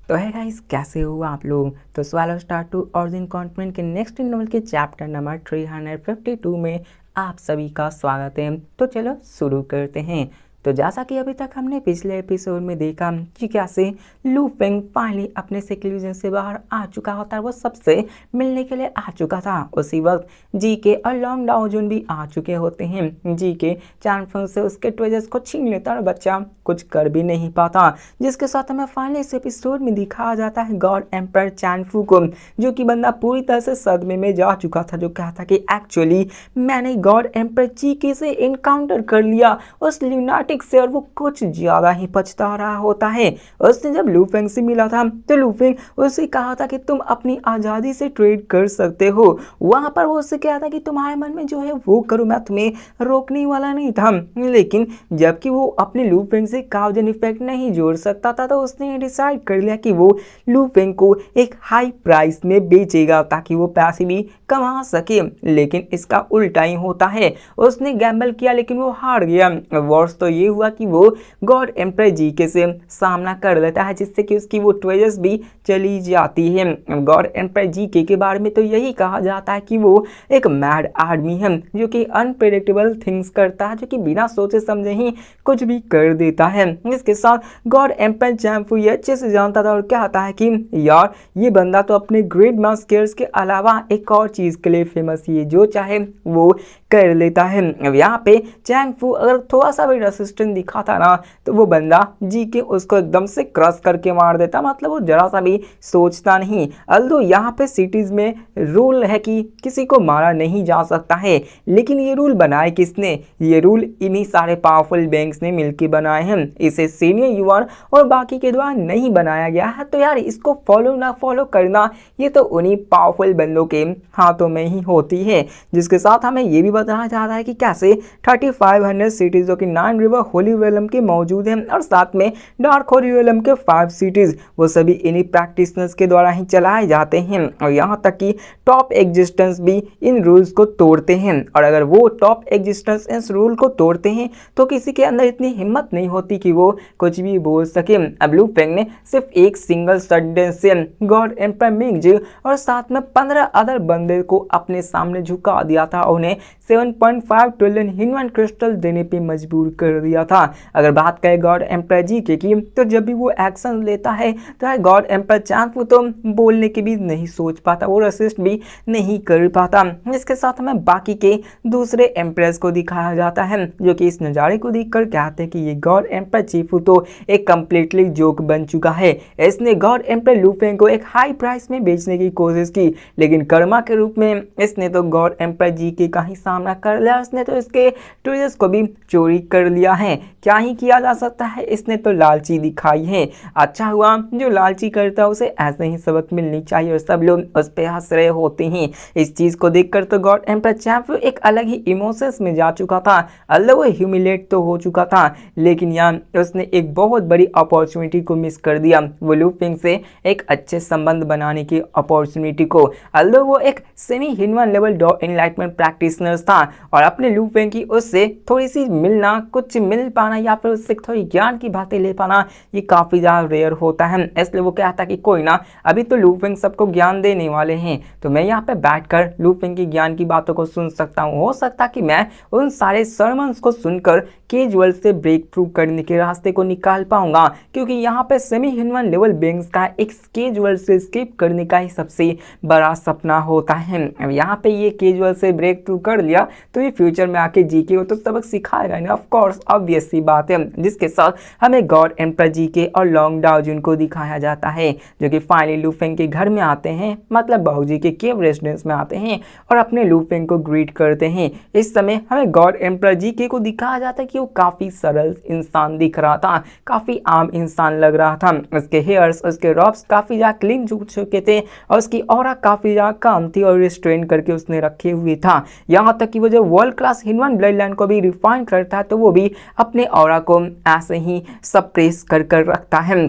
तो है गाइस, कैसे हो आप लोग। तो सवाल स्टार्ट टू ओरिजिन कॉन्टिनेंट के नेक्स्ट नॉवल के चैप्टर नंबर 352 में आप सभी का स्वागत है। तो चलो शुरू करते हैं। तो जैसा कि अभी तक हमने पिछले एपिसोड में देखा कि कैसे लू फेंग फाइनली अपने सिक्लूजन से बाहर आ चुका होता है, वो सबसे मिलने के लिए आ चुका था। उसी वक्त जी के और लॉन्ग डाओजुन भी आ चुके होते हैं। जी के चैनफंग से उसके ट्रेजर्स को छीन लेता और बच्चा कुछ कर भी नहीं पाता, जिसके साथ हमें फाइनली इस एपिसोड में दिखाया जाता है गॉड एम्पर चैनफू को, जो कि बंदा पूरी तरह से सदमे में जा चुका था, जो कहता कि एक्चुअली मैंने गॉड एम्पर चीके से इनकाउंटर कर लिया उस ल्यूनाटिक से, और वो कुछ ज्यादा ही पछता रहा होता है। उसने जब लू फेंग से मिला था तो लू फेंग उससे कहा था कि तुम अपनी आजादी से ट्रेड कर सकते हो। वहां पर वो उससे कहा था कि तुम्हारे मन में जो है वो करो, मैं तुम्हें रोकने वाला नहीं था। लेकिन जबकि वो अपने लू फेंग से काउजन इफेक्ट नहीं जोड़ सकता था, तो उसने डिसाइड कर लिया कि वो लू फेंग को एक हाई प्राइस में बेचेगा ताकि वो पैसे भी कमा सके। लेकिन इसका उल्टा ही होता है। उसने गैम्बल किया लेकिन वो हार गया। वर्ष तो ये हुआ कि वो गॉड एम्पर जीके से सामना कर लेता है, जिससे कि उसकी वो ट्रेजर्स भी चली जाती है। गॉड एम्पर जीके के बारे में तो यही कहा जाता है कि वो एक मैड आदमी है, जो कि अनप्रेडिक्टेबल थिंग्स करता है, जो कि बिना सोचे समझे ही कुछ भी कर देता है। इसके साथ गॉड एम्पर चैम्पू ये अच्छे से जानता था और कहता है कि यार ये बंदा तो अपने ग्रेट मास्केर्स के अलावा एक और चीज के लिए फेमस है, जो चाहे वो कर लेता है। अब यहाँ पे चैंगफू अगर थोड़ा सा भी रेसिस्टेंस दिखाता ना, तो वो बंदा जी के उसको एकदम से क्रश करके मार देता। मतलब वो जरा सा भी सोचता नहीं। अल्दो यहाँ पे सिटीज में रूल है कि किसी को मारा नहीं जा सकता है, लेकिन ये रूल बनाए किसने? ये रूल इन्हीं सारे पावरफुल बैंक्स ने मिलकर बनाए हैं। इसे सीनियर युवान और बाकी के द्वारा नहीं बनाया गया है। तो यार इसको फॉलो ना फॉलो करना, ये तो उन्हीं पावरफुल बंदों के हाथों में ही होती है। जिसके साथ हमें ये भी बताना चाहता है कि कैसे 3500 सिटीज जो कि 9 रिवर होली वेलम के मौजूद हैं, और साथ में डार्क होली वेलम के 5 सिटीज वो सभी इन्हीं प्रैक्टिशनर्स के द्वारा ही चलाए जाते हैं। और यहाँ तक कि टॉप एग्जिस्टेंस भी इन रूल्स को तोड़ते हैं। और अगर वो टॉप एग्जिस्टेंस इस रूल को तोड़ते हैं तो किसी के अंदर इतनी हिम्मत नहीं होती कि वो कुछ भी बोल सके। अब लू फेंग ने सिर्फ एक सिंगल सेंटेंस से गॉड एम्पर मिंग और साथ में 15 अदर बंदे को अपने सामने झुका दिया था, उन्हें 7.5 ट्रिलियन ह्यूमन क्रिस्टल देने पे मजबूर कर दिया था। अगर बात करें गॉड एम्पर जी के की, तो जब भी वो एक्शन लेता है तो गॉड एम्पर चैंगफू तो बोलने की भी नहीं सोच पाता, वो रेसिस्ट भी नहीं कर पाता। इसके साथ हमें बाकी के दूसरे एम्प्रेस को दिखाया जाता है, जो कि इस नज़ारे को देखकर कहते हैं कि ये गॉड एम्पर चीफू तो एक कंप्लीटली जोक बन चुका है। इसने गॉड एम्पर लू फेंग को एक हाई प्राइस में बेचने की कोशिश की, लेकिन कर्मा के रूप में इसने तो गॉड एम्पर जी के का ही सामना कर लिया। इसने तो इसके ट्रेजर्स को भी चोरी कर लिया है। क्या ही किया जा सकता है, इसने तो लालची दिखाई है। अच्छा हुआ जो लालची करता है उसे ऐसे ही सबक मिलनी चाहिए, और सब लोग उस पर हंस रहे होते हैं। इस चीज को देखकर तो गॉड एम्पर चैंपू एक अलग ही इमोशंस में जा चुका था। अल्लाह वो ह्यूमिलेट तो हो चुका था, लेकिन यहाँ उसने एक बहुत बड़ी अपॉर्चुनिटी को मिस कर दिया, वो लू फेंग से एक अच्छे संबंध बनाने की अपॉर्चुनिटी को। अल्लाह वो एक semi human level enlightenment practitioner था, और अपने लू फेंग की उससे थोड़ी सी मिलना, कुछ मिल पाना या फिर उससे थोड़ी ज्ञान की बातें ले पाना, ये काफी ज्यादा रेयर होता है। इसलिए वो कहता कि कोई ना, अभी तो लू फेंग सबको ज्ञान देने वाले हैं, तो मैं यहाँ पे बैठकर लू फेंग की ज्ञान की बातों को सुन सकता हूँ। हो सकता कि मैं उन सारे सर्मन्स को सुनकर केजुअल से ब्रेक थ्रू करने के रास्ते को निकाल पाऊंगा, क्योंकि यहाँ पे सेमी ह्यूमन लेवल बीइंग्स का एक केजुअल से स्किप करने का ही सबसे बड़ा सपना होता है। अब यहाँ पे ये केजुअल से ब्रेक थ्रू कर लिया तो ये फ्यूचर में आके जीके को तो सबक सिखाएगा ना, ऑफ कोर्स, ऑब्वियस सी बात है। जिसके साथ हमें गॉड एम्पर जीके और लॉन्ग डाओजुन को दिखाया जाता है, जो कि फाइनली लू फेंग के घर में आते हैं, मतलब बाबूजी के केव रेजिडेंस में आते हैं और अपने लू फेंग को ग्रीट करते हैं। इस समय हमें गॉड एम्पर जीके को दिखाया जाता है कि वो काफी सरल इंसान दिख रहा था, काफी आम इंसान लग रहा था। उसके हेयर्स, उसके रॉब्स काफी ज्यादा क्लीन झुक चुके थे, और उसकी ऑरा काफी ज्यादा काम थी और रिस्ट्रेन करके उसने रखे हुए था। यहाँ तक कि वो जो world class human blood line को भी रिफाइन करता है, तो वो भी अपने ऑरा को ऐसे ही सप्रेस कर कर रखता है।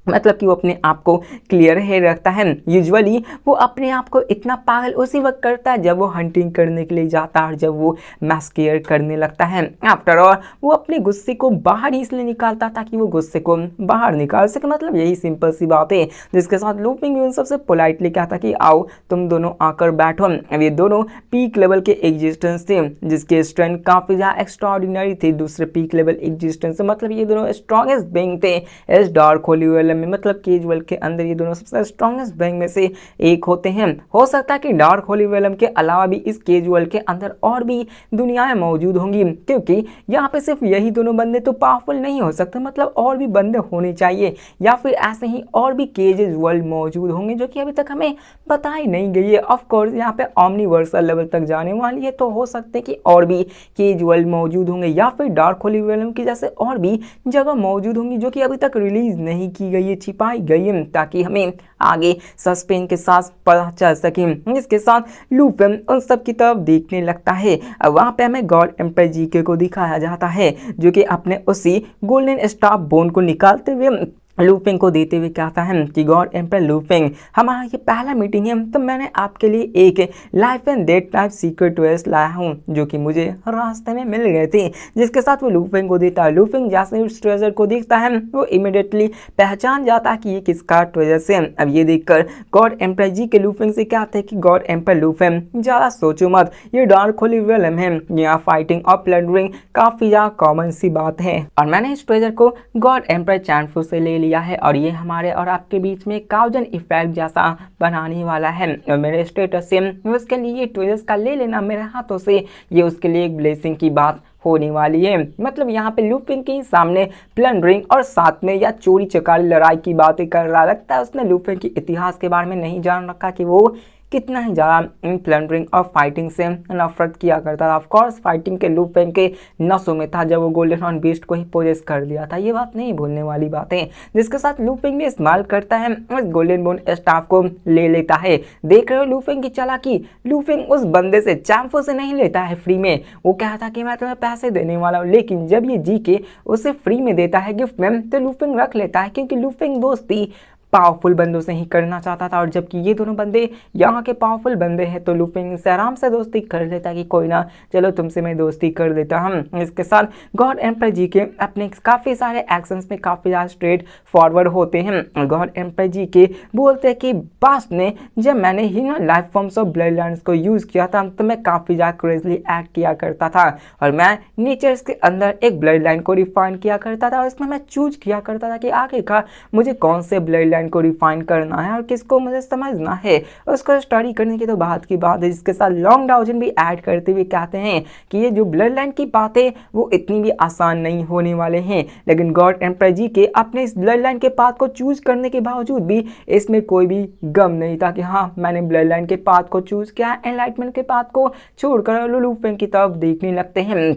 मतलब कि वो अपने आप को क्लियर है रखता है। यूजुअली वो अपने आप को इतना पागल उसी वक्त करता है जब वो हंटिंग करने के लिए जाता है और जब वो मैस्केयर करने लगता है। आफ्टर ऑल वो अपने गुस्से को बाहर ही इसलिए निकालता ताकि वो गुस्से को बाहर निकाल सके, मतलब यही सिंपल सी बात है। जिसके साथ लूपिंग भी उन सबसे पोलाइटली कहता कि आओ तुम दोनों आकर बैठो। अब ये दोनों पीक लेवल के एग्जिस्टेंस थे जिसके स्ट्रेंथ काफ़ी ज़्यादा एक्स्ट्राऑर्डिनरी थी दूसरे पीक लेवल एग्जिस्टेंस से, मतलब ये दोनों स्ट्रॉन्गेस्ट बीइंग थे इस डार्क होली वर्ल्ड में, मतलब केज वर्ल्ड के अंदर ये दोनों सबसे स्ट्रॉन्गेस्ट बीइंग में से एक होते हैं। हो सकता है कि डार्क होली वर्ल्ड के अलावा भी इस केज वर्ल्ड के अंदर और भी दुनियाएं मौजूद होंगी, क्योंकि यहाँ पे सिर्फ यही दोनों बंदे तो पावरफुल नहीं हो सकते, मतलब और भी बंदे होने चाहिए या फिर ऐसे ही और भी केजेस वर्ल्ड मौजूद होंगे जो कि अभी तक हमें बताई नहीं गई है। ऑफ कोर्स यहाँ पे ओमनीवर्सल लेवल तक जाने वाली है, तो हो सकते हैं कि और भी केज वर्ल्ड मौजूद होंगे या फिर डार्क होली वर्ल्ड की जैसे और भी जगह मौजूद होंगी जो कि अभी तक रिलीज नहीं की गई है, छिपाई गई है, ताकि हमें आगे सस्पेंस के साथ पता चल सके। इसके साथ लूपिन उन सब की तरफ देखने लगता है। अब वहाँ पे हमें गॉड एम्पर जीके को दिखाया जाता है जो कि अपने उसी गोल्डन स्टाफ बोन को निकालते हुए लूपिंग को देते हुए कहता है कि गॉड एम्पर लूपिंग, हमारा ये पहला मीटिंग है तो मैंने आपके लिए एक life and death type secret twist लाया हूँ जो कि मुझे रास्ते में मिल गए थे। जिसके साथ वो लूपिंग को देता है। लूपिंग जैसे उस ट्रेजर को देखता है वो इमीडिएटली पहचान जाता है कि ये किसका ट्रेजर से। अब ये देखकर गॉड एम्पर जी के लूपिंग से कहते हैं कि गॉड एम्पर लूपिंग ज़्यादा सोचो मत, ये डार्क होली रियलम है, यहाँ फाइटिंग और प्लंडरिंग काफ़ी ज़्यादा कॉमन सी बात है और मैंने इस ट्रेजर को गॉड एम्पर चैनफू से ले लिया है और ये हमारे और आपके बीच में काउजन इफेक्ट जैसा बनाने वाला है। और मेरे स्टेटस से उसके लिए ट्विजर्स का ले लेना मेरे हाथों से ये उसके लिए एक ब्लेसिंग की बात होने वाली है। मतलब यहाँ पे लूपिंग के सामने प्लंडरिंग और साथ में या चोरी चकारी लड़ाई की बातें कर रहा लगता है। उसने लूपिंग के इतिहास के बारे में नहीं जान रखा कि वो कितना ही ज़्यादा प्लंडरिंग और फाइटिंग से नफरत किया करता था। ऑफकोर्स फाइटिंग के लूपिंग के नसों में था जब वो गोल्डन हॉर्न बीस्ट को ही पोजेस कर दिया था, ये बात नहीं भूलने वाली बात है। जिसके साथ लूपिंग भी इस्तेमाल करता है उस गोल्डन बोन स्टाफ को ले लेता है। देख रहे हो लूपिंग की चालाकी, लूपिंग उस बंदे से चैम्फो से नहीं लेता है फ्री में। वो कहता कि मैं तुम्हें पैसे देने वाला हूँ, लेकिन जब ये जी के उसे फ्री में देता है गिफ्ट में तो लूपिंग रख लेता है क्योंकि लूपिंग दोस्ती पावरफुल बंदों से ही करना चाहता था। और जबकि ये दोनों बंदे यहाँ के पावरफुल बंदे हैं तो लूपिंग से आराम से दोस्ती कर लेता कि कोई ना, चलो तुमसे मैं दोस्ती कर देता हम। इसके साथ गॉड एम्पर जी के अपने काफ़ी सारे एक्शंस में काफ़ी ज़्यादा स्ट्रेट फॉरवर्ड होते हैं। गॉड एम्पर जी के बोलते हैं कि पास्ट में जब मैंने ही ना life forms of blood lines को यूज़ किया था तो मैं काफ़ी ज़्यादा क्रेजली एक्ट किया करता था और मैं नेचर्स के अंदर एक ब्लड लाइन को रिफाइन किया करता था और इसमें मैं चूज किया करता था कि आखिरकार मुझे कौन से ब्लड को रिफाइन करना है और किसको मुझे समझना है। उसको स्टडी करने की तो बात की बात है। जिसके साथ लॉन्ग डाउजन भी ऐड करते हुए कहते हैं कि ये जो ब्लड लाइन की बातें वो इतनी भी आसान नहीं होने वाले हैं, लेकिन गॉड एम्पर जी के अपने इस ब्लड लाइन के पाथ को चूज करने के बावजूद भी इसमें कोई भी गम नहीं था कि हाँ मैंने ब्लड लाइन के पाथ को चूज किया। एनलाइटमेंट के पाथ को छोड़कर लूपिंग की तरफ देखने लगते हैं।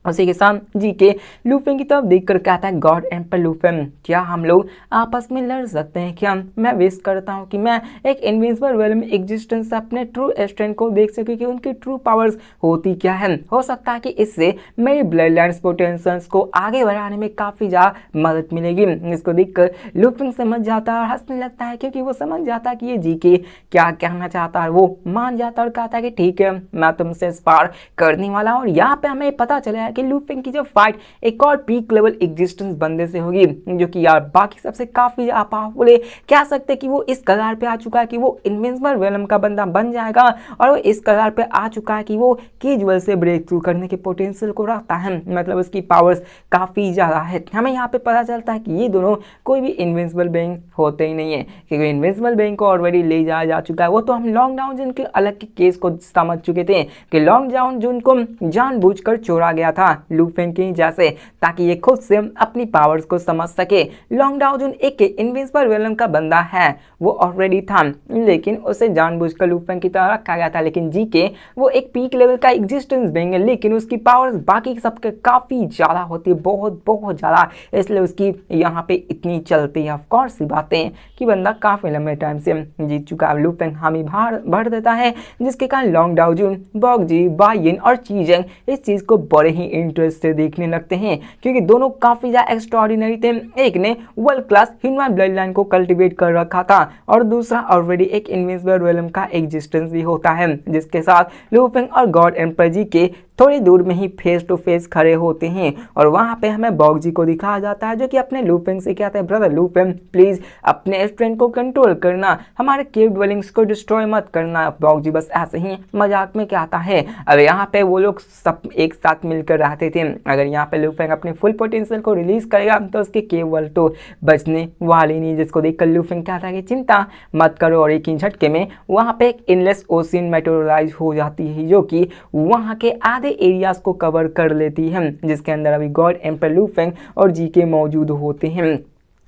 उसी के साथ जी के लूपिंग की तरफ देखकर कहता है गॉड एम्पर लूपिंग, क्या हम लोग आपस में लड़ सकते हैं क्या? मैं विश करता हूँ कि मैं एक इनविजिबल वर्ल्ड में एग्जिस्टेंस से अपने ट्रू स्ट्रेंथ को देख सकूँ कि उनकी ट्रू पावर्स होती क्या है। हो सकता है कि इससे मेरी ब्लड लाइन्स पोटेंशियल्स को आगे बढ़ाने में काफ़ी ज़्यादा मदद मिलेगी। इसको देखकर लूपिंग समझ जाता है और हंसने लगता है क्योंकि वो समझ जाता है कि ये जी के क्या कहना चाहता है। वो मान जाता है और कहता है कि ठीक है मैं तुमसे स्पार करने वाला हूँ। और यहाँ पे हमें पता चला कि लूपिंग की जो फाइट एक और पीक लेवल एग्जिस्टेंस बंदे से होगी जो कि यार बाकी सबसे काफी पावरफुल है। कह सकते कि वो इस कगार पे आ चुका है कि वो इनविजिबल वेलम का बंदा बन जाएगा और वो इस कगार पे आ चुका है कि वो केजुअल से ब्रेक थ्रू करने के पोटेंशियल को रखता है, मतलब उसकी पावर्स काफी ज्यादा है। हमें यहाँ पे पता चलता है कि ये दोनों कोई भी इनविजिबल बीइंग होते ही नहीं है क्योंकि इनविजिबल बीइंग को ऑलरेडी ले जाया जा चुका है। वो तो हम लॉन्ग डाउन जिनके अलग के केस को समझ चुके थे कि लॉन्ग डाउन जो उनको जानबूझकर चोरा गया था लूपिंग की जैसे, ताकि ये खुद से अपनी पावर्स को समझ सके। लॉन्ग डाउन एक इनविजिबल विलन का बंदा है, वो ऑलरेडी था लेकिन उसे जानबूझकर लूपिंग की तरह रखा गया था। लेकिन जी के वो एक पीक लेवल का एग्जिस्टेंस बेंग है लेकिन उसकी पावर्स बाकी सबके काफ़ी ज़्यादा होती है, बहुत बहुत ज़्यादा, इसलिए उसकी यहाँ पे इतनी चलती है। ऑफकोर्स सी बातें कि बंदा काफ़ी लंबे टाइम से जीत चुका है। लूपिंग हामी भर देता है जिसके कारण लॉन्ग डाउन, बॉगजी, बाइन और चीजेंग इस चीज़ को बड़े ही इंटरेस्ट से देखने लगते हैं क्योंकि दोनों काफ़ी ज़्यादा एक्स्ट्राऑर्डिनरी थे। एक ने world class human blood line को कल्टिवेट कर रखा था और दूसरा ऑलरेडी एक इनविजिबल रेलम का एग्जिस्टेंस भी होता है, जिसके साथ लू फेंग और गॉड एम्पर जी के थोड़ी दूर में ही फेस टू फेस खड़े होते हैं। और वहाँ पे हमें बॉग जी को दिखाया जाता है जो कि अपने लू फेंग से कहते हैं, ब्रदर लू फेंग प्लीज़ अपने स्ट्रेंथ को कंट्रोल करना, हमारे केव ड्वेलिंग्स को डिस्ट्रॉय मत करना। बॉग जी बस ऐसे ही मजाक में कहता है। अब यहाँ पे वो लोग सब एक साथ मिलकर रहते थे। अगर यहाँ पे लू फेंग अपने फुल पोटेंशियल को रिलीज करेगा तो उसके केव वर्ल्ड तो बचने वाली नहीं, जिसको देखकर लू फेंग कहता है कि चिंता मत करो। और एक ही झटके में वहाँ पे एक इनलेस ओशियन मेटेरियलाइज हो जाती है जो कि वहाँ के आधे एरियाज को कवर कर लेती है, जिसके अंदर अभी गॉड एम्पर लू फेंग और जी के मौजूद होते हैं।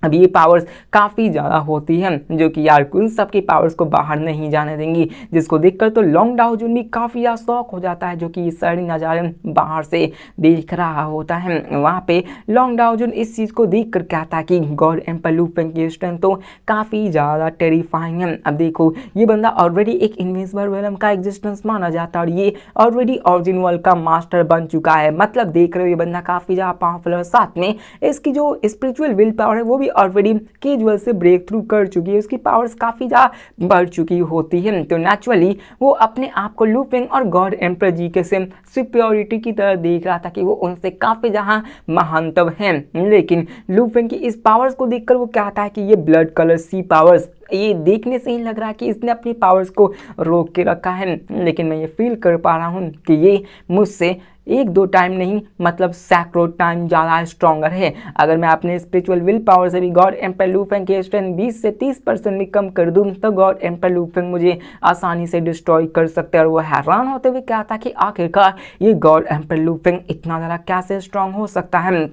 अब ये पावर्स काफ़ी ज़्यादा होती हैं जो कि यार उन सब की पावर्स को बाहर नहीं जाने देंगी, जिसको देखकर तो लॉन्ग डाओ जुन भी काफ़ी ज़्यादा शॉक हो जाता है जो कि इस सारे नज़ारे बाहर से देख रहा होता है। वहाँ पे लॉन्ग डाओ जुन इस चीज़ को देख कर कहता है कि गॉड एम्पर लू फेंग की स्ट्रेंथ तो काफ़ी ज़्यादा टेरिफाइंग है। अब देखो ये बंदा ऑलरेडी एक इनविजिबल वेलम का एग्जिस्टेंस माना जाता है और ये ऑलरेडी ऑरिजिन वर्ल्ड का मास्टर बन चुका है। मतलब देख रहे हो ये बंदा काफ़ी ज़्यादा पावरफुल है, साथ में इसकी जो स्पिरिचुअल विल पावर है वो भी ऑलरेडी केजुअल से ब्रेक थ्रू कर चुकी है, उसकी पावर्स काफ़ी ज़्यादा बढ़ चुकी होती है। तो नेचुरली वो अपने आप को लू फेंग और गॉड एम्पर जी के सेम सुपीरियरिटी की तरह देख रहा था कि वो उनसे काफ़ी ज़्यादा महानतम हैं। लेकिन लू फेंग की इस पावर्स को देखकर वो कहता है कि ये ब्लड कलर सी पावर्स, ये देखने से ही लग रहा है कि इसने अपनी पावर्स को रोक के रखा है, लेकिन मैं ये फील कर पा रहा हूँ कि ये मुझसे एक दो टाइम नहीं मतलब सैकड़ों टाइम ज़्यादा स्ट्रॉन्गर है। अगर मैं अपने स्पिरिचुअल विल पावर से भी गॉड एम्पर लू फेंग की स्ट्रेंथ 20 से 30% भी कम कर दूँ तो गॉड एम्पर लू फेंग मुझे आसानी से डिस्ट्रॉय कर सकते हैं। और वो हैरान होते हुए कहता कि आखिरकार ये गॉड एम्पर लू फेंग इतना ज़्यादा कैसे स्ट्रॉन्ग हो सकता है,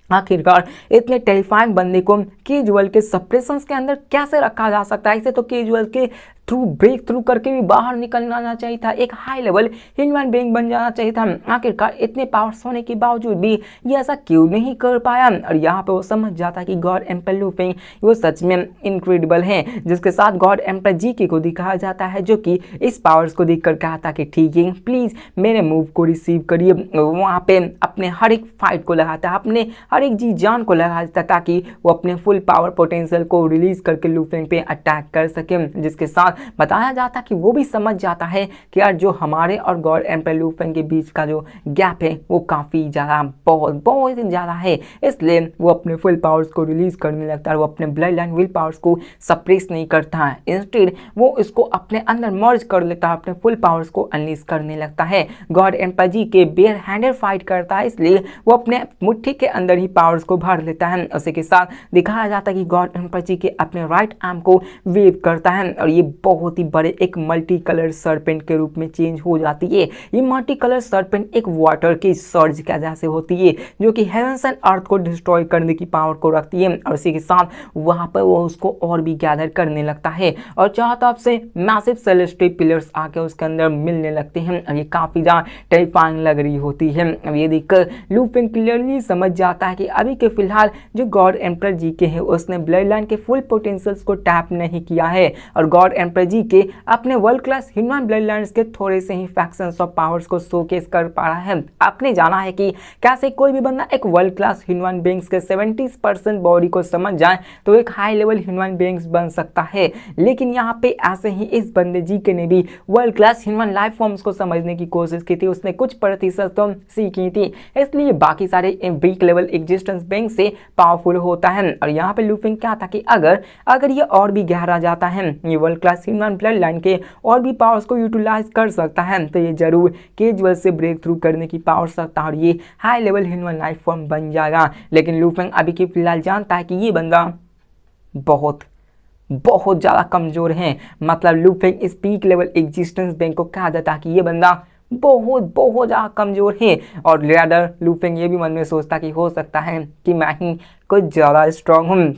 आखिरकार इतने टेरिफाइंग बंदे को केजुअल के सप्रेशंस के अंदर कैसे रखा जा सकता है। इसे तो केजुअल के थ्रू ब्रेक थ्रू करके भी बाहर निकलना चाहिए था, एक हाई लेवल ह्यूमन बीइंग बन जाना चाहिए था। आखिरकार इतने पावर्स होने के बावजूद भी ये ऐसा क्यों नहीं कर पाया। और यहाँ पे वो समझ जाता कि गॉड एम्पर लू फेंग वो सच में इनक्रेडिबल है, जिसके साथ गॉड एम्पर जी के को दिखाया जाता है जो कि इस पावर्स को देखकर कहता कि ठीक है प्लीज़ मेरे मूव को रिसीव करिए। वहाँ पे अपने हर एक फाइट को लगाता है, अपने हर एक जी जान को लगा देता ताकि वो अपने फुल पावर पोटेंशियल को रिलीज करके लू फेंग पे अटैक कर सके। जिसके साथ बताया जाता कि वो भी समझ जाता है कि यार जो हमारे और गॉड एम्पर लू फेंग के बीच का जो गैप है वो काफ़ी ज़्यादा बहुत ज़्यादा है, इसलिए वो अपने फुल पावर्स को रिलीज करने लगता है। वो अपने ब्लड लाइन विल पावर्स को सप्रेस नहीं करता है, इंस्टेड वो इसको अपने अंदर मर्ज कर लेता है, अपने फुल पावर्स को अनलीज करने लगता है। गॉड एम्पर जी के बेयर हैंडेड फाइट करता है, इसलिए वो अपने मुट्ठी के अंदर ही पावर्स को भर लेता है। उसी के साथ दिखाया जाता है कि गॉड एम्पर जी के अपने राइट आर्म को वेव करता है और ये बहुत ही बड़े एक मल्टी कलर सर्पेंट के रूप में चेंज हो जाती है। ये मल्टी कलर सर्पेंट एक वाटर की सर्ज के जैसे होती है जो कि हेवंस एंड अर्थ को डिस्ट्रॉय करने की पावर को रखती है। और इसी के साथ वहां पर वो उसको और भी गैदर करने लगता है और चारों तरफ से मैसिव सेलेस्टियल पिलर्स आके उसके अंदर मिलने लगते हैं और ये काफी ज्यादा टेरिफाइंग लग रही होती है। अब ये देखकर लू फेंग क्लियरली समझ जाता है कि अभी के फिलहाल जो गॉड एम्पर जी के है उसने ब्लड लाइन के फुल पोटेंशियल्स को टैप नहीं किया है और गॉड एम्पर जी के अपने world class human blood lines के थोड़े से ही फैक्शंस ऑफ पावर्स को शोकेस कर पा रहा है। आपने जाना है कि कैसे कोई भी बंदा एक वर्ल्ड क्लास ह्यूमन बीइंग्स के 70% बॉडी को समझ जाए तो एक हाई लेवल ह्यूमन बीइंग्स बन सकता है, लेकिन यहाँ पे ऐसे ही इस बंदे जी के ने भी world class human life forms को समझने की कोशिश की थी, उसने कुछ प्रतिशत तो सीखी थी, इसलिए बाकी सारे वीक लेवल एग्जिस्टेंस बीइंग से पावरफुल होता है। और यहाँ पे लू फेंग क्या था कि अगर ये और भी गहरा जाता है, ये world class human blood line के और भी पावर्स को यूटिलाइज कर सकता है तो ये जरूर केजुअल से ब्रेक थ्रू करने की पावर सकता है और ये high level human life form बन जाएगा। लेकिन लू फेंग अभी के फिलहाल जानता है कि ये बंदा बहुत ज़्यादा कमज़ोर है। मतलब लू फेंग इस पीक लेवल एग्जिस्टेंस बीइंग को कहा जाता है कि ये बंदा बहुत ज़्यादा कमज़ोर है और रेडर लू फेंग ये भी मन में सोचता कि हो सकता है कि मैं ही कुछ ज़्यादा स्ट्रॉन्ग हूँ।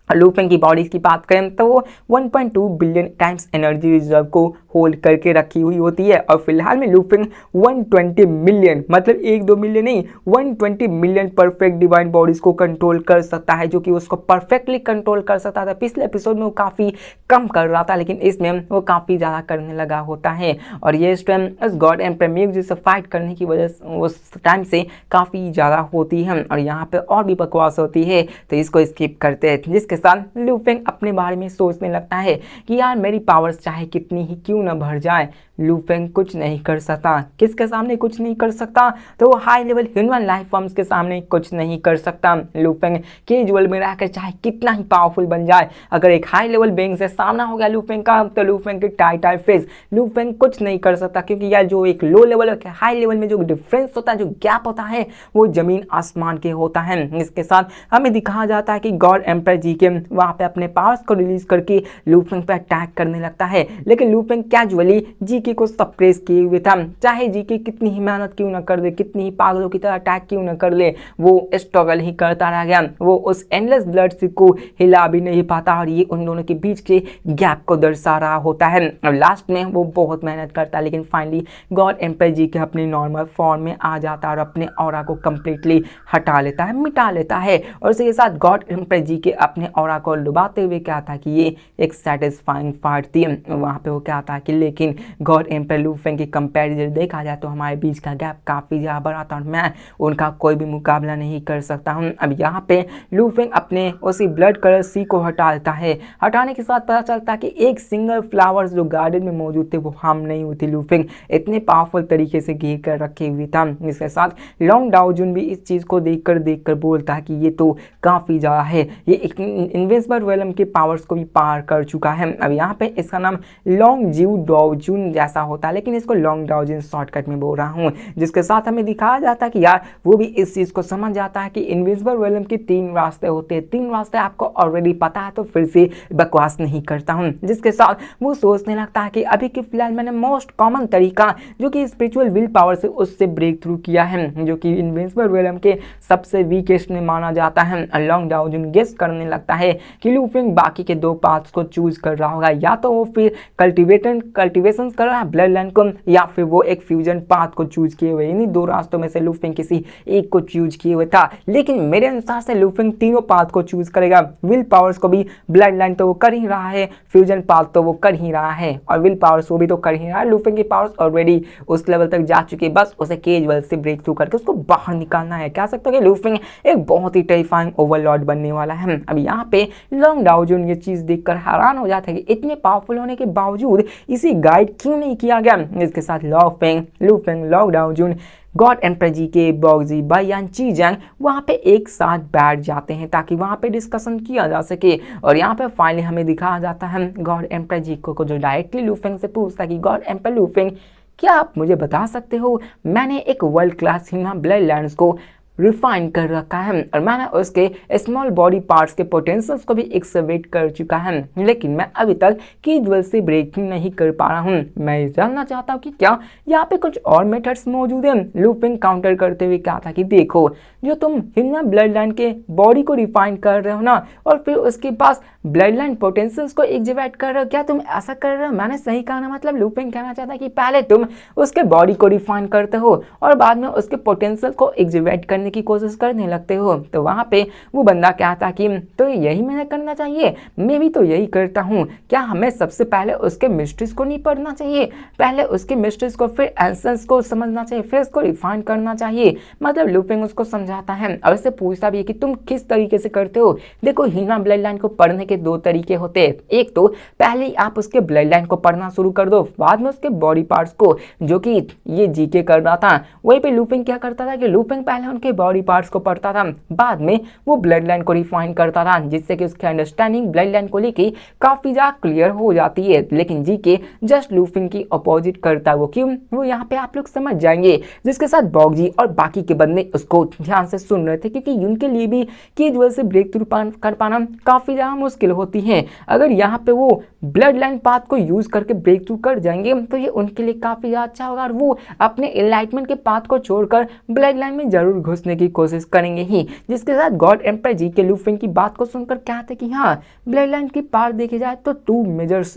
लू फेंग की बॉडी की बात करें तो वो 1.2 बिलियन टाइम्स एनर्जी रिजर्व को होल्ड करके रखी हुई होती है। और फिलहाल में लूफिंग 120 मिलियन, मतलब 1-2 मिलियन नहीं, 120 मिलियन परफेक्ट डिवाइन बॉडीज को कंट्रोल कर सकता है, जो कि उसको परफेक्टली कंट्रोल कर सकता था। पिछले एपिसोड में वो काफ़ी कम कर रहा था, लेकिन इसमें वो काफ़ी ज़्यादा करने लगा होता है। और ये स्ट्रेंथ इस गॉड एम्पर म्यूजिक से फाइट करने की वजह से उस टाइम से काफ़ी ज़्यादा होती है। और यहाँ पे और भी बकवास होती है, तो इसको स्किप करते हैं, जिसके साथ लूफिंग अपने बारे में सोचने लगता है कि यार मेरी पावर्स चाहे कितनी ही क्यों ना बढ़ जाए, लूफिंग कुछ नहीं कर सकता। किसके सामने कुछ नहीं कर सकता? तो वो high level human life forms के सामने कुछ नहीं कर सकता। लूफिंग कैजुअल में रहकर चाहे कितना ही पावरफुल बन जाए, अगर एक हाई लेवल बीइंग से सामना हो गया लूफिंग का, तो लूफिंग की टाइट फेस लूफिंग कुछ नहीं कर सकता। क्योंकि यार जो एक लो लेवल और हाई लेवल में जो डिफरेंस होता है, जो गैप होता है, वो जमीन आसमान के होता है। इसके साथ हमें दिखाया जाता है कि गॉड एम्पर जीके वहां पे अपने पावर्स को रिलीज करके लूफिंग पे अटैक करने लगता है, लेकिन लूफिंग कैजुअली जीके को सप्रेस किए हुए था। चाहे जीके कितनी ही मेहनत क्यों न कर दे, कितनी ही पागलों की तरह अटैक क्यों न कर ले, वो स्ट्रगल ही करता रह गया। वो उस एंडलेस ब्लड सी को हिला भी नहीं पाता, और ये उन दोनों के बीच के गैप को दर्शा रहा होता है। और लास्ट में वो बहुत मेहनत करता है, लेकिन फाइनली गॉड एम्पर जीके अपने नॉर्मल फॉर्म में आ जाता है और अपने ऑरा को कंप्लीटली हटा लेता है, मिटा लेता है। और इसके साथ गॉड एम्पर जीके अपने ऑरा को डुबाते हुए क्या था कि ये एक सेटिस्फाइंग फाइट थी। वहाँ पे वो क्या था कि लेकिन गॉड एम्पर लूफिंग की कंपैरिजन देखा जाए तो हमारे बीच का गैप काफ़ी ज़्यादा बड़ा था, और मैं उनका कोई भी मुकाबला नहीं कर सकता हूँ। अब यहाँ पे लूफिंग अपने उसी ब्लड कलर सी को हटा लेता है। हटाने के साथ पता चलता है कि एक सिंगल फ्लावर्स जो गार्डन में मौजूद थे वो हार्म नहीं हुई थी। लूफिंग इतने पावरफुल तरीके से घेर कर रखे हुई था। इसके साथ लॉन्ग डाओजुन भी इस चीज़ को देखकर बोलता है कि ये तो काफ़ी ज़्यादा है, ये एक इनविंसिबल वेलम के पावर्स को भी पार कर चुका है। अब यहाँ पे इसका नाम लॉन्ग जिऊ डाओजुन जैसा होता है, लेकिन इसको लॉन्ग डाओजुन शॉर्टकट में बोल रहा हूँ। जिसके साथ हमें दिखाया जाता है कि यार वो भी इस चीज़ को समझ जाता है कि इनविंसिबल वेलम के 3 रास्ते होते हैं। 3 रास्ते आपको ऑलरेडी पता है, तो फिर से बकवास नहीं करता हूँ। जिसके साथ वो सोचने लगता है कि अभी के फिलहाल मैंने मोस्ट कॉमन तरीका जो कि स्पिरिचुअल विल पावर से उससे ब्रेक थ्रू किया है, जो कि इनविंसिबल वेलम के सबसे वीकेस्ट में माना जाता है। लॉन्ग डाओजुन गेस करने लगता है कि लूफिंग बाकी के 2 पाथ्स को चूज कर रहा होगा, या तो वो फिर कल्टिवेशन कर रहा है ब्लड लाइन को, या फिर वो एक फ्यूजन पाथ को चूज किए हुए। इन्हीं 2 रास्तों में से लूफिंग किसी एक को चूज किए हुए था। लेकिन मेरे अनुसार से लूफिंग तीनों पाथ को चूज करेगा। विल पावर्स को भी, ब्लड लाइन तो वो कर ही रहा है, फ्यूजन पाथ तो वो कर ही रहा है, और विल पावर्स वो भी तो कर ही रहा है। लूफिंग की पावर्स ऑलरेडी उस लेवल तक जा चुकी है, बस उसे कैजुअल से ब्रेक थ्रू करके उसको बाहर निकालना है। कह सकते हो कि लूफिंग एक बहुत ही टेरिफाइंग ओवरलॉर्ड बनने वाला है। अब यहाँ पे लॉन्ग डाओजुन ये चीज देखकर हैरान हो जाता है कि इतने पावरफुल होने के बावजूद इसे गाइड क्यों नहीं किया गया। इसके साथ luffing long डाओजुन, God emperor GK, बॉक्जी, बायान, चीजंग वहाँ पे एक साथ बैठ जाते हैं ताकि वहाँ पे डिस्कशन किया जा सके। और यहाँ पे फाइनली हमें दिखाया जाता है गॉड एम्पर जीके को, जो डायरेक्टली लूफिंग से पूछता है कि गॉड एम्पर लूफिंग, क्या आप मुझे बता सकते हो, मैंने एक world class human blood lines को रिफाइन कर रखा है, और मैंने उसके स्मॉल बॉडी पार्ट्स के पोटेंशियल्स को भी एक्सवेट कर चुका है, लेकिन मैं अभी तक कैजुअल से ब्रेकिंग नहीं कर पा रहा हूँ। मैं जानना चाहता हूँ कि क्या यहाँ पे कुछ और मेथड्स मौजूद हैं। लूफिंग काउंटर करते हुए कहा था कि देखो, जो तुम ह्यूमन ब्लड लाइन के बॉडी को रिफाइन कर रहे हो ना, और फिर उसके पास ब्लड लाइन पोटेंशियल्स को एक्टिवेट कर रहे हो, क्या तुम ऐसा कर रहे हो? मैंने सही कहा ना? मतलब लूफिंग कहना चाहता है कि पहले तुम उसके बॉडी को रिफाइन करते हो और बाद में उसके पोटेंशियल को एक्टिवेट करने की कोशिश करने लगते हो। तो वहाँ पे वो बंदा कहता कि तो यही मैंने करना चाहिए, मैं भी तो यही करता हूँ। क्या हमें सबसे पहले उसके मिस्ट्रीज को नहीं पढ़ना चाहिए? पहले उसके मिस्ट्रीज को, फिर एसेंस को समझना चाहिए, फिर उसको रिफाइन करना चाहिए। मतलब लूफिंग उसको समझाता है और उससे पूछता भी है कि तुम किस तरीके से करते हो। देखो, ह्यूमन ब्लड लाइन को पढ़ने के 2 तरीके होते हैं। एक तो पहले ही आप उसके ब्लड लाइन को पढ़ना शुरू कर दो, बाद में उसके बॉडी पार्ट्स को, जो कि ये जीके कर रहा था। वहीं पे लूफिंग क्या करता था कि लूफिंग पहले उनके बॉडी पार्ट्स को पढ़ता था, बाद में वो ब्लड लाइन को रिफाइन करता था, जिससे कि उसकी अंडरस्टैंडिंग ब्लड लाइन को लेके काफी ज्यादा क्लियर हो जाती है। लेकिन जीके जस्ट लूफिंग की अपोजिट करता है। वो क्यों? वो यहाँ पे आप लोग समझ जाएंगे। जिसके साथ बॉक्जी और बाकी के बंदे उसको ध्यान से सुन रहे थे, क्योंकि उनके लिए भी कैजुअल से ब्रेक थ्रू कर पाना काफी ज्यादा मुश्किल होती है। अगर यहाँ पे वो ब्लड लाइन पाथ को यूज करके ब्रेक थ्रू कर जाएंगे तो ये उनके लिए काफी ज्यादा अच्छा होगा, और वो अपने एनलाइटमेंट के पाथ को छोड़कर ब्लड लाइन में जरूर घुसने की कोशिश करेंगे ही। जिसके साथ गॉड एम्पर जीके लूफिंग की बात को सुनकर कहते कि हाँ, ब्लड लाइन की पार देखे जाए तो 2 मेजर्स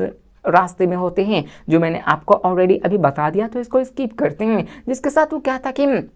रास्ते में होते हैं, जो मैंने आपको ऑलरेडी अभी बता दिया, तो इसको स्किप करते हैं। जिसके साथ वो कहता कि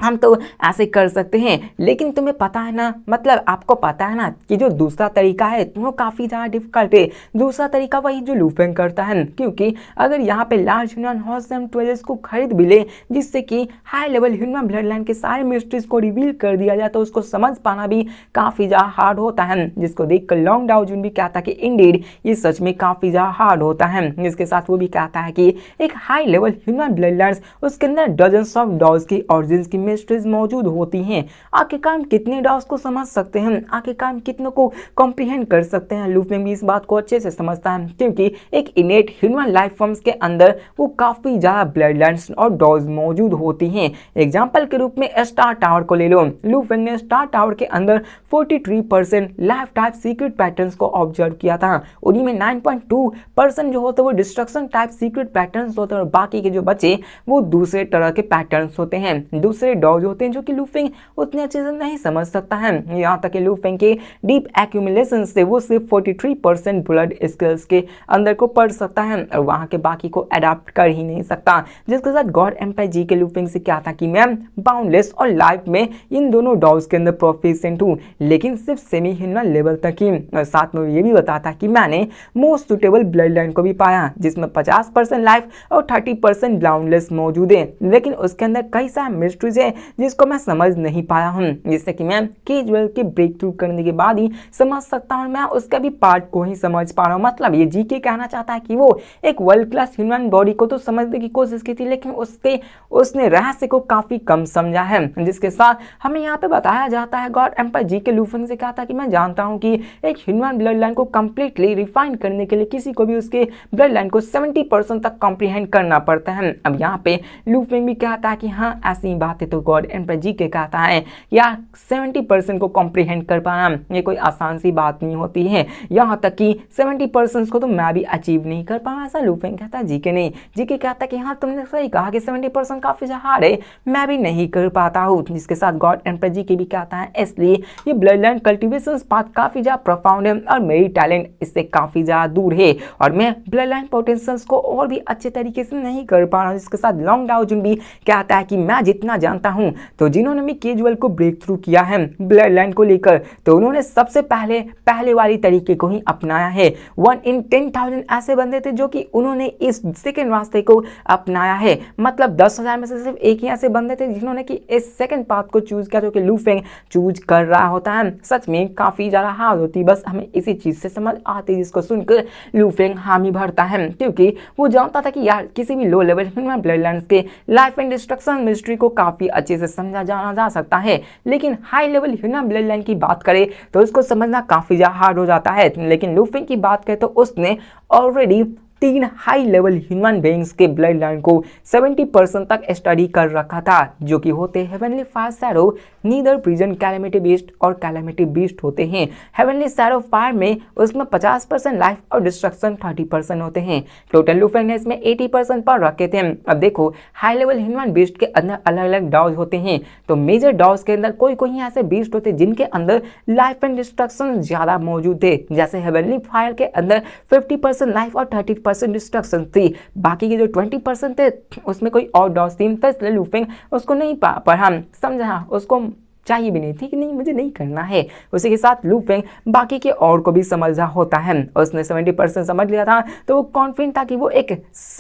हम तो ऐसे कर सकते हैं, लेकिन तुम्हें पता है ना, मतलब आपको पता है ना कि जो दूसरा तरीका है वो काफ़ी ज़्यादा डिफिकल्ट है। दूसरा तरीका वही जो लू फेंग करता है, क्योंकि अगर यहाँ पे लार्ज ह्यूमन हॉर्स ट्रेजर्स को खरीद भी ले, जिससे कि high level human blood line के सारे मिस्ट्रीज को रिवील कर दिया जाए, तो उसको समझ पाना भी काफ़ी ज़्यादा हार्ड होता है। जिसको देखकर लॉन्ग डाओ जुन भी कहता है कि इंडीड ये सच में काफ़ी ज़्यादा हार्ड होता है। जिसके साथ वो भी कहता है कि एक high level human blood lines, उसके अंदर डजन्स ऑफ डॉल्स की ऑरिजिन्स की मिस्ट्रीज मौजूद होती हैं। आखिरकार हम कितने डॉल्स को समझ सकते हैं, आखिरकार हम कितनों को कॉम्प्रिहेंड कर सकते हैं। लू फेंग भी इस बात को अच्छे से समझता है, क्योंकि एक इनेट ह्यूमन लाइफ फॉर्म्स के अंदर वो काफ़ी ज़्यादा ब्लड लाइन्स और डॉल्स मौजूद होती हैं। एग्जाम्पल के रूप में स्टार टावर को ले लो। लू फेंग ने स्टार टावर के अंदर 43% लाइफ टाइप सीक्रेट पैटर्न्स को ऑब्जर्व किया था। उन्हीं में 9.2% जो होते हैं वो डिस्ट्रक्शन टाइप सीक्रेट पैटर्न्स होते हैं, और बाकी के जो बचे वो दूसरे तरह के पैटर्न्स होते हैं, दूसरे डॉज होते हैं, जो कि लू फेंग उतने अच्छे से नहीं समझ सकता है। यहाँ तक कि लू फेंग के डीप एक्यूमुलेशन से वो सिर्फ 43% ब्लड स्किल्स के अंदर को पढ़ सकता है, और वहाँ के बाकी को अडाप्ट कर ही नहीं सकता। जिसके साथ गॉड एम्पायर जी के लू फेंग से क्या था कि मैं बाउंडलेस और लाइफ में इन दोनों डॉज के अंदर प्रोफिशिएंट हूँ, लेकिन सिर्फ सेमी ह्यूमन लेवल तक ही। और साथ में ये भी बताता कि मैंने मोस्ट सुटेबल ब्लड लाइन को भी पाया, जिसमें 50% लाइफ और 30% बाउंडलेस मौजूद है, लेकिन उसके अंदर कई सारे मिस्ट्रीज है जिसको मैं समझ नहीं पाया हूँ, जिससे कि मैं केजुअल के ब्रेक थ्रू करने के बाद ही समझ सकता हूँ। मैं उसका भी पार्ट को ही समझ पा रहा हूँ। मतलब ये जी के कहना चाहता है कि वो एक वर्ल्ड क्लास ह्यूमन बॉडी को तो समझने की कोशिश की थी, लेकिन उसने रहस्य को काफी कम समझा है। जिसके साथ हमें यहाँ पे बताया जाता है, गॉड एम्पायर जी के लू फेंग से कहा था कि मैं जानता हूँ कि एक ह्यूमन ब्लड लाइन को कंप्लीटली रिफाइन करने के लिए किसी को भी उसके ब्लड लाइन को 70% तक कॉम्प्रिहेंड करना पड़ता है। अब यहाँ पे लू फेंग भी कहता है कि हाँ ऐसी बात है, तो गॉड एम्पायर जी के कहता है यार 70% को कॉम्प्रिहेंड कर पाना ये कोई आसान सी बात नहीं होती है, यहाँ तक कि 70% को तो मैं भी अचीव नहीं कर पाऊँ, ऐसा लू फेंग कहता है। जी के नहीं, जी के कहता है कि हाँ तुमने सही कहा कि 70% काफी हार्ड है, मैं भी नहीं कर पाता हूँ। जिसके साथ गॉड एम्पायर जी के भी कहता है इसलिए ये ब्लड लाइन कल्टिवेशन पाथ काफी ज्यादा प्रोफाउंड है, और मेरी टैलेंट इससे काफी ज्यादा दूर है, और मैं ब्लड लाइन पोटेंशियल्स को और भी अच्छे तरीके से नहीं कर पा रहा हूँ। जिसके साथ लॉन्ग डाओ जुन भी कहता है कि मैं जितना जानता हूँ, तो जिन्होंने भी केजुअल को ब्रेक थ्रू किया है ब्लड लाइन को लेकर, तो उन्होंने सबसे पहले वाली तरीके को ही अपनाया है। 1 in 10,000 ऐसे बंदे थे जो कि उन्होंने इस सेकंड रास्ते को अपनाया है। मतलब 10,000 में से सिर्फ एक ही ऐसे बंदे थे जिन्होंने कि इस सेकंड पाथ को चूज किया, जो कि लू फेंग चूज कर रहा होता है। सच में काफी ज्यादा हार्ड होती, बस हमें इसी चीज से समझ आती, जिसको सुनकर लू फेंग हामी भरता है, क्योंकि वो जानता था कि यार किसी भी low level human blood lines के लाइफ एंड डिस्ट्रक्शन मिस्ट्री को काफी अच्छे से समझा जाना जा सकता है, लेकिन high level human blood line की बात करें तो उसको समझना काफी ज्यादा हार्ड हो जाता है। लेकिन लू फेंग की बात करें तो उसने already 3 high level human beings के ब्लड लाइन को 70% तक स्टडी कर रखा था, जो कि होते heavenly fire shadow, neither prison, calamity beast और कैलेमिटी बीस्ट होते हैं। हेवनली शैडो फायर में उसमें 50% लाइफ और डिस्ट्रक्शन 30% होते हैं। टोटल लू फेंग ने इसमें 80% पर रखे थे। अब देखो हाई लेवल ह्यूमन बीस्ट के अंदर अलग अलग डॉज होते हैं, तो मेजर डॉज के अंदर कोई कोई ऐसे बीस्ट होते जिनके अंदर लाइफ एंड डिस्ट्रक्शन ज्यादा मौजूद थे। जैसे हेवनली फायर के अंदर 50% लाइफ और 30% डिस्ट्रक्शन थी, बाकी के जो 20% थे उसमें कोई और डॉज थी, तो इसलिए लू फेंग उसको नहीं पढ़ा, समझा, उसको चाहिए भी नहीं थी कि नहीं मुझे नहीं करना है। उसी के साथ लू फेंग बाकी के और को भी समझा होता है, उसने 70% समझ लिया था, तो वो कॉन्फिडेंट था कि वो एक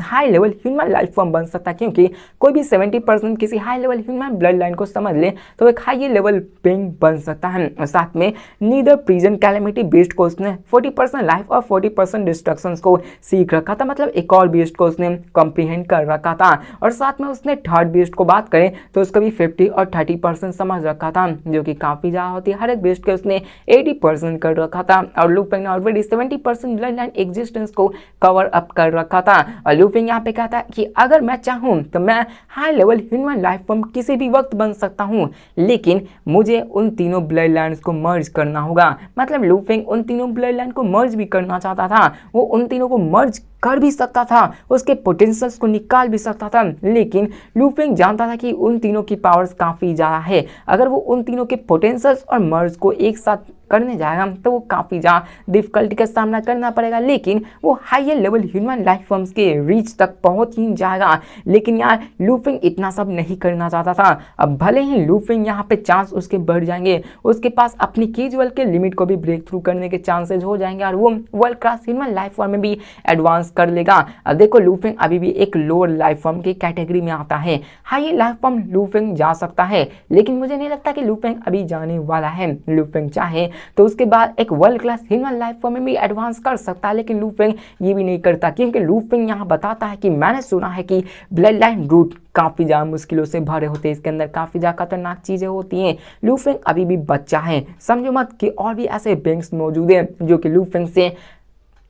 high level human life form बन सकता, क्योंकि कोई भी 70% किसी high level human blood line को समझ ले तो एक हाई लेवल बीइंग बन सकता है। और साथ में नीदर प्रिजन, कैलेमिटी बीस्ट को उसने 40% लाइफ और 40% डिस्ट्रक्शन को सीख रखा था, मतलब एक और बीस्ट को उसने कॉम्प्रिहेंड कर रखा था। और साथ में उसने थर्ड बीस्ट को बात करें तो उसको भी 50 और 30% समझ रखा था, जो कि काफी ज्यादा होती है। हर एक बेस्ट के उसने 80% कर रखा था, और लू फेंग ने ऑलरेडी 70% ब्लड लाइन एग्जिस्टेंस को कवर अप कर रखा था। और लू फेंग यहाँ पे कहता है कि अगर मैं चाहूँ तो मैं high level human life form किसी भी वक्त बन सकता हूँ, लेकिन मुझे उन तीनों ब्लड लाइन्स को मर्ज करना होगा। मतलब लू फेंग उन तीनों ब्लड लाइन को मर्ज भी करना चाहता था, वो उन तीनों को मर्ज कर भी सकता था, उसके पोटेंशियल्स को निकाल भी सकता था, लेकिन लू फेंग जानता था कि उन तीनों की पावर्स काफ़ी ज़्यादा है। अगर वो उन तीनों के पोटेंशियल्स और मर्ज को एक साथ करने जाएगा तो वो काफ़ी ज़्यादा डिफिकल्टी का सामना करना पड़ेगा, लेकिन वो higher level human life forms के रीच तक पहुंच ही जाएगा। लेकिन यार लूफिंग इतना सब नहीं करना चाहता था। अब भले ही लूफिंग यहाँ पे चांस उसके बढ़ जाएंगे, उसके पास अपनी केजुअल के लिमिट को भी ब्रेक थ्रू करने के चांसेस हो जाएंगे और वो world class human life form में भी एडवांस कर लेगा। अब देखो लूफिंग अभी भी एक लोअर लाइफ फॉर्म की कैटेगरी में आता है। हाई लाइफ फॉर्म लूफिंग जा सकता है, लेकिन मुझे नहीं लगता कि लूफिंग अभी जाने वाला है। लूफिंग चाहे तो उसके बाद एक world class human life form में भी एडवांस कर सकता है, लेकिन लूफिंग ये भी नहीं करता, क्योंकि लूफिंग यहाँ बताता है कि मैंने सुना है कि ब्लड लाइन रूट काफ़ी ज़्यादा मुश्किलों से भरे होते हैं, इसके अंदर काफ़ी ज़्यादा खतरनाक चीज़ें होती हैं। लूफिंग अभी भी बच्चा है, समझो मत कि और भी ऐसे बिंग्स मौजूद हैं जो कि लूफिंग से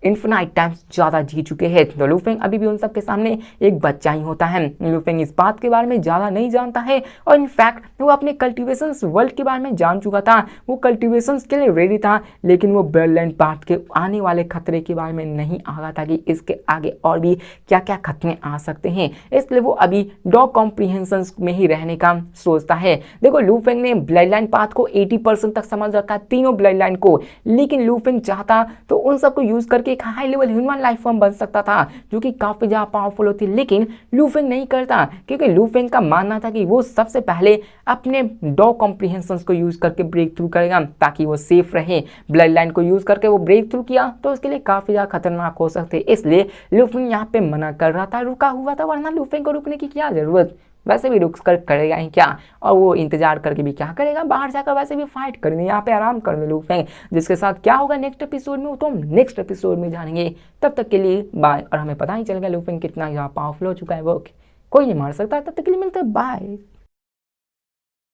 इन्फिनाइट टाइम्स ज़्यादा जी चुके हैं। तो लूफिंग अभी भी उन सब के सामने एक बच्चा ही होता है। लूफिंग इस बात के बारे में ज़्यादा नहीं जानता है और इनफैक्ट वो अपने कल्टिवेशंस वर्ल्ड के बारे में जान चुका था, वो कल्टिवेशंस के लिए रेडी था, लेकिन वो ब्लडलाइन पाथ के आने वाले खतरे के बारे में नहीं आगा था कि इसके आगे और भी क्या क्या खतरे आ सकते हैं। इसलिए वो अभी डॉग कॉम्प्रीहेंशंस में ही रहने का सोचता है। देखो लूफिंग ने ब्लडलाइन पाथ को 80% तक समझ रखा है, तीनों ब्लडलाइन को, लेकिन लूफिंग चाहता तो उन सबको यूज़ करके एक high level human life form बन सकता था जो कि काफी ज्यादा पावरफुल होती, लेकिन लूफिंग नहीं करता, क्योंकि लूफिंग का मानना था कि वो सबसे पहले अपने डॉग कॉम्प्रीहेंशंस को यूज करके ब्रेक थ्रू करेगा ताकि वो सेफ रहे। ब्लड लाइन को यूज करके वो ब्रेक थ्रू किया तो उसके लिए काफी ज्यादा खतरनाक हो सकते, इसलिए लूफिंग यहाँ पे मना कर रहा था, रुका हुआ था, वरना लूफिंग को रुकने की क्या जरूरत, वैसे भी रुक कर करेगा ही क्या, और वो इंतजार करके भी क्या करेगा, बाहर जाकर वैसे भी फाइट करनी, यहाँ पे आराम करने लूफिंग। जिसके साथ क्या होगा नेक्स्ट एपिसोड में वो तो हम नेक्स्ट एपिसोड में जानेंगे। तब तक के लिए बाय। और हमें पता ही चल गया लूफिंग कितना यहाँ पावरफुल हो चुका है, वो कोई नहीं मार सकता। तब तक के लिए मिलते हैं, बाय।